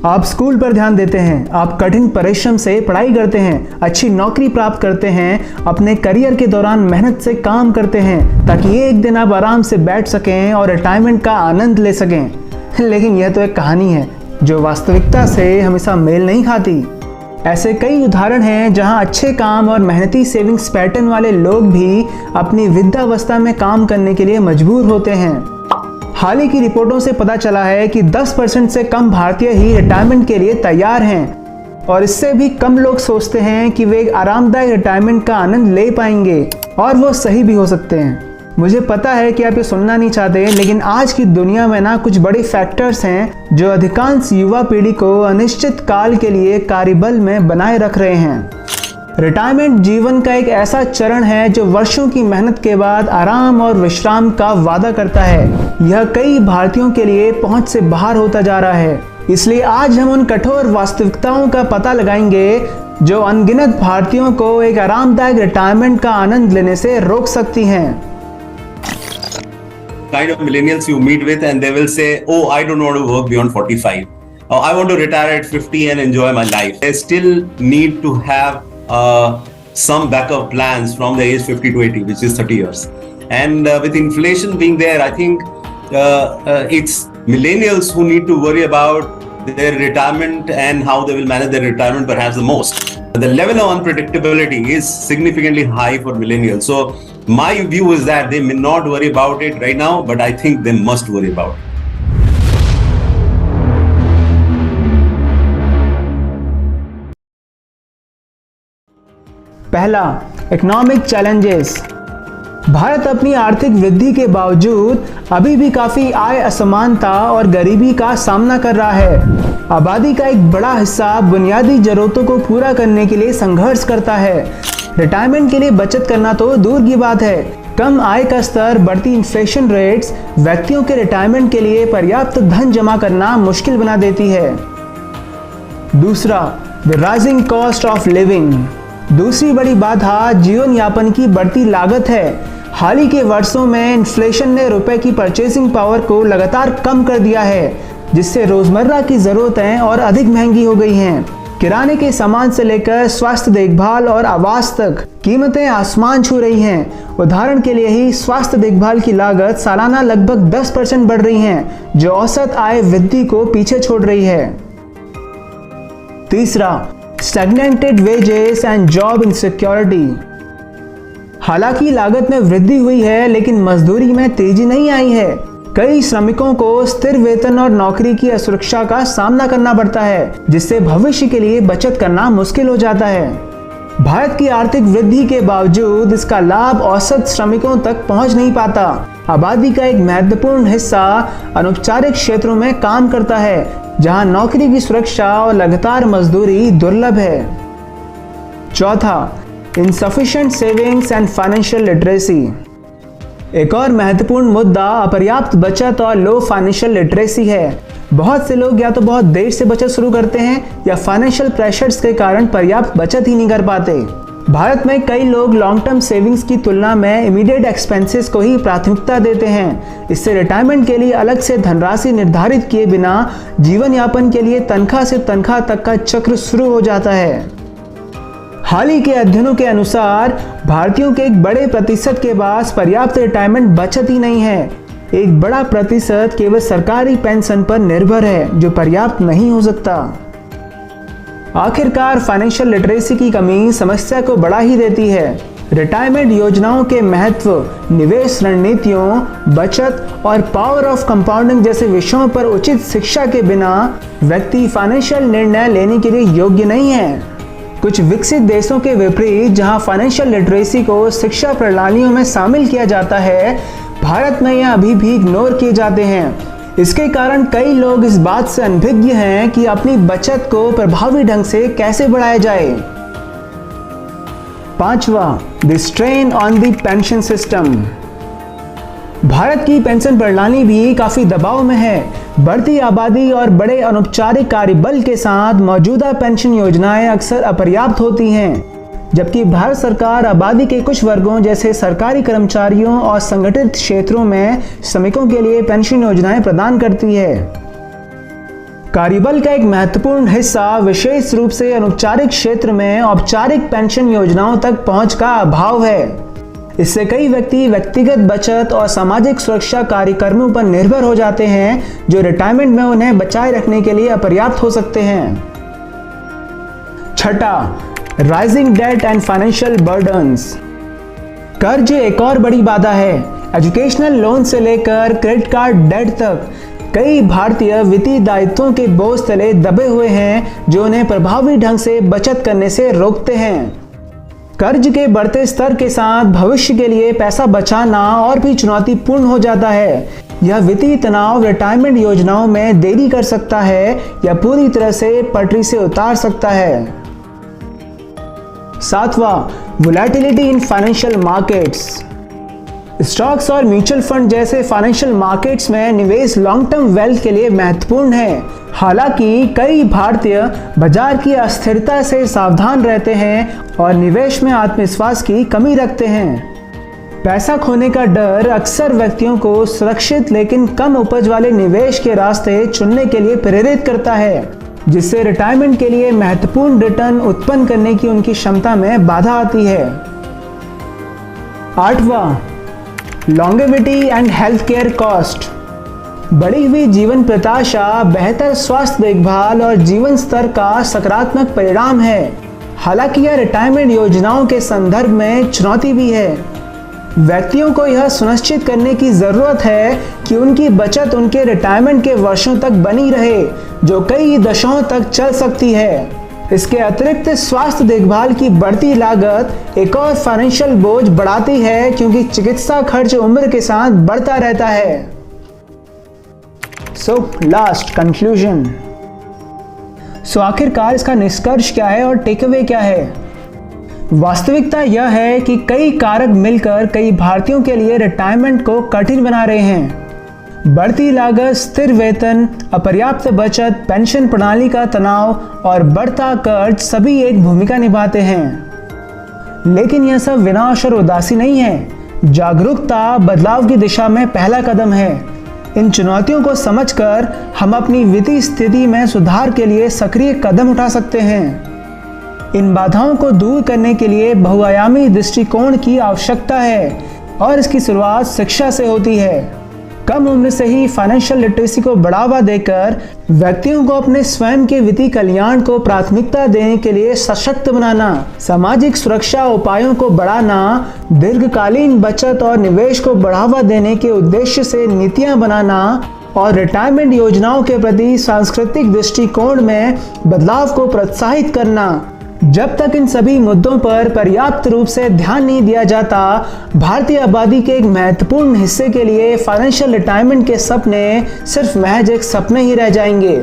आप स्कूल पर ध्यान देते हैं, आप कठिन परिश्रम से पढ़ाई करते हैं, अच्छी नौकरी प्राप्त करते हैं, अपने करियर के दौरान मेहनत से काम करते हैं ताकि एक दिन आप आराम से बैठ सकें और रिटायरमेंट का आनंद ले सकें। लेकिन यह तो एक कहानी है जो वास्तविकता से हमेशा मेल नहीं खाती। ऐसे कई उदाहरण हैं जहां अच्छे काम और मेहनती सेविंग्स पैटर्न वाले लोग भी अपनी वृद्धावस्था में काम करने के लिए मजबूर होते हैं। हाल ही की रिपोर्टों से पता चला है कि 10% से कम भारतीय ही रिटायरमेंट के लिए तैयार हैं और इससे भी कम लोग सोचते हैं कि वे एक आरामदायक रिटायरमेंट का आनंद ले पाएंगे, और वो सही भी हो सकते हैं। मुझे पता है कि आप ये सुनना नहीं चाहते, लेकिन आज की दुनिया में ना कुछ बड़े फैक्टर्स हैं जो अधिकांश युवा पीढ़ी को अनिश्चित काल के लिए कार्यबल में बनाए रख रहे हैं। रिटायरमेंट जीवन का एक ऐसा चरण है जो वर्षों की मेहनत के बाद आराम और विश्राम का वादा करता है। यह कई भारतीयों के लिए पहुंच से बाहर होता जा रहा है। इसलिए आज हम उन कठोर वास्तविकताओं का पता लगाएंगे जो अनगिनत भारतीयों को एक आरामदायक रिटायरमेंट का आनंद लेने से रोक सकती हैं। Kind of millennials you meet with and they will say, oh, I don't want to work beyond 45. Oh, I want to retire at 50 and enjoy my life. They still need to have some backup plans from the age 50 to 80, which is 30 years. And with inflation being there, I think it's millennials who need to worry about their retirement and how they will manage their retirement perhaps the most. The level of unpredictability is significantly high for millennials. So my view is that they may not worry about it right now, but I think they must worry about it. पहला, economic challenges. Bharat अपनी आर्थिक वृद्धि के बावजूद अभी भी काफी आय असमानता और गरीबी का सामना कर रहा है। आबादी का एक बड़ा हिस्सा बुनियादी जरूरतों को पूरा करने के लिए संघर्ष करता है। रिटायरमेंट के लिए बचत करना तो दूर की बात है। कम आय का स्तर, बढ़ती इन्फ्लेशन रेट्स व्यक्तियों के रिटायरमेंट के लिए पर्याप्त धन जमा करना मुश्किल बना देती है। दूसरा, the rising cost of living. दूसरी बड़ी बाधा जीवन यापन की बढ़ती लागत है। हाल ही के वर्षों में इन्फ्लेशन ने रुपए की परचेसिंग पावर को लगातार कम कर दिया है, जिससे रोजमर्रा की जरूरतें और अधिक महंगी हो गई हैं। किराने के सामान से लेकर स्वास्थ्य देखभाल और आवास तक कीमतें आसमान छू रही हैं। उदाहरण के लिए ही स्वास्थ्य देखभाल की लागत सालाना लगभग 10% बढ़ रही है, जो औसत आय वृद्धि को पीछे छोड़ रही है। तीसरा, stagnated wages and job insecurity. हालांकि लागत में वृद्धि हुई है, लेकिन मजदूरी में तेजी नहीं आई है। कई श्रमिकों को स्थिर वेतन और नौकरी की असुरक्षा का सामना करना पड़ता है, जिससे भविष्य के लिए बचत करना मुश्किल हो जाता है। भारत की आर्थिक वृद्धि के बावजूद इसका लाभ औसत श्रमिकों तक पहुंच नहीं पाता। आबादी का एक महत्वपूर्ण हिस्सा अनौपचारिक क्षेत्रों में काम करता है, जहां नौकरी की सुरक्षा और लगातार मजदूरी दुर्लभ है। चौथा, insufficient savings and financial literacy. एक और महत्वपूर्ण मुद्दा अपर्याप्त बचत और लो फाइनेंशियल लिटरेसी है। बहुत से लोग या तो बहुत देर से बचत शुरू करते हैं या फाइनेंशियल प्रेशर्स के कारण पर्याप्त बचत ही नहीं कर पाते। भारत में कई लोग लॉन्ग टर्म सेविंग्स की तुलना में इमीडिएट एक्सपेंसेस को ही प्राथमिकता देते हैं। इससे रिटायरमेंट के लिए अलग से धनराशि निर्धारित किए बिना जीवन यापन के लिए तनख्वाह से तनख्वाह तक का चक्र शुरू हो जाता है। हाल ही के अध्ययनों के अनुसार भारतीयों के एक बड़े प्रतिशत के पास पर्याप्त रिटायरमेंट बचत ही नहीं है। एक बड़ा प्रतिशत केवल सरकारी पेंशन पर निर्भर है, जो पर्याप्त नहीं हो सकता। आखिरकार फाइनेंशियल लिटरेसी की कमी समस्या को बढ़ा ही देती है। रिटायरमेंट योजनाओं के महत्व, निवेश रणनीतियों, बचत और पावर ऑफ कंपाउंडिंग जैसे विषयों पर उचित शिक्षा के बिना व्यक्ति फाइनेंशियल निर्णय लेने के लिए योग्य नहीं है। कुछ विकसित देशों के विपरीत, जहां फाइनेंशियल लिटरेसी को शिक्षा प्रणालियों में शामिल किया जाता है, भारत में यह अभी भी इग्नोर किए जाते हैं। इसके कारण कई लोग इस बात से अनभिज्ञ हैं कि अपनी बचत को प्रभावी ढंग से कैसे बढ़ाया जाए। पांचवा, the strain on the pension system. Bharat की पेंशन प्रणाली भी काफी दबाव में है। बढ़ती आबादी और बड़े अनौपचारिक कार्यबल के साथ मौजूदा पेंशन योजनाएं अक्सर अपर्याप्त होती हैं, जबकि भारत सरकार आबादी के कुछ वर्गों जैसे सरकारी कर्मचारियों और संगठित क्षेत्रों में श्रमिकों के लिए पेंशन योजनाएं प्रदान करती है। कार्यबल का एक महत्वपूर्ण हिस्सा विशेष रूप से अनौपचारिक क्षेत्र में औपचारिक पेंशन योजनाओं तक पहुंच का अभाव है। इससे कई व्यक्ति व्यक्तिगत बचत और सामाजिक सुरक्षा कार्यक्रमों पर निर्भर हो जाते हैं, जो रिटायरमेंट में उन्हें बचाए रखने के लिए अपर्याप्त हो सकते हैं। छठा, rising debt and financial burdens. कर्ज एक और बड़ी बाधा है। एजुकेशनल लोन से लेकर क्रेडिट कार्ड डेट तक कई भारतीय वित्तीय दायित्वों के बोझ तले दबे हुए हैं, जो उन्हें प्रभावी ढंग से बचत करने से रोकते हैं। कर्ज के बढ़ते स्तर के साथ भविष्य के लिए पैसा बचाना और भी चुनौतीपूर्ण हो जाता है। यह वित्तीय तनाव रिटायरमेंट योजनाओं में देरी कर सकता है या पूरी तरह से पटरी से उतार सकता है। सातवां, volatility in financial markets. Stocks और म्यूचुअल फंड जैसे फाइनेंशियल मार्केट्स में निवेश लॉन्ग टर्म वेल्थ के लिए महत्वपूर्ण है। हालांकि कई भारतीय बाजार की अस्थिरता से सावधान रहते हैं और निवेश में आत्मविश्वास की कमी रखते हैं। पैसा खोने का डर अक्सर व्यक्तियों को सुरक्षित लेकिन कम उपज वाले निवेश के रास्ते चुनने के लिए प्रेरित करता है, जिससे रिटायरमेंट के लिए महत्वपूर्ण रिटर्न उत्पन्न करने की उनकी क्षमता में बाधा आती है। आठवां, longevity and health care cost. बढ़ी हुई जीवन प्रत्याशा बेहतर स्वास्थ्य देखभाल और जीवन स्तर का सकारात्मक परिणाम है। हालांकि यह रिटायरमेंट योजनाओं के संदर्भ में चुनौती भी है। व्यक्तियों को यह सुनिश्चित करने की जरूरत है कि उनकी बचत उनके रिटायरमेंट के वर्षों तक बनी रहे, जो कई दशकों तक चल सकती है। इसके अतिरिक्त स्वास्थ्य देखभाल की बढ़ती लागत एक और फाइनेंशियल बोझ बढ़ाती है, क्योंकि चिकित्सा खर्च उम्र के साथ बढ़ता रहता है। Last conclusion. आखिरकार इसका निष्कर्ष क्या है और टेकअवे क्या है? वास्तविकता यह है कि कई कारक मिलकर कई भारतीयों के लिए रिटायरमेंट को कठिन बना रहे हैं। बढ़ती लागत, स्थिर वेतन, अपर्याप्त बचत, पेंशन प्रणाली का तनाव और बढ़ता कर्ज सभी एक भूमिका निभाते हैं। लेकिन यह सब विनाश और उदासी नहीं है। जागरूकता बदलाव की दिशा में पहला कदम है। इन चुनौतियों को समझकर हम अपनी वित्तीय स्थिति में सुधार के लिए सक्रिय कदम उठा सकते हैं। इन बाधाओं को दूर करने के लिए बहुआयामी दृष्टिकोण की आवश्यकता है और इसकी शुरुआत शिक्षा से होती है। कम उम्र से ही फाइनेंशियल लिटरेसी को बढ़ावा देकर व्यक्तियों को अपने स्वयं के वित्तीय कल्याण को प्राथमिकता देने के लिए सशक्त बनाना, सामाजिक सुरक्षा उपायों को बढ़ाना, दीर्घकालीन बचत और निवेश को बढ़ावा देने के उद्देश्य से नीतियां बनाना और रिटायरमेंट योजनाओं के प्रति सांस्कृतिक दृष्टिकोण में बदलाव को प्रोत्साहित करना। जब तक इन सभी मुद्दों पर पर्याप्त रूप से ध्यान नहीं दिया जाता, भारतीय आबादी के एक महत्वपूर्ण हिस्से के लिए फाइनेंशियल रिटायरमेंट के सपने सिर्फ महज एक सपने ही रह जाएंगे।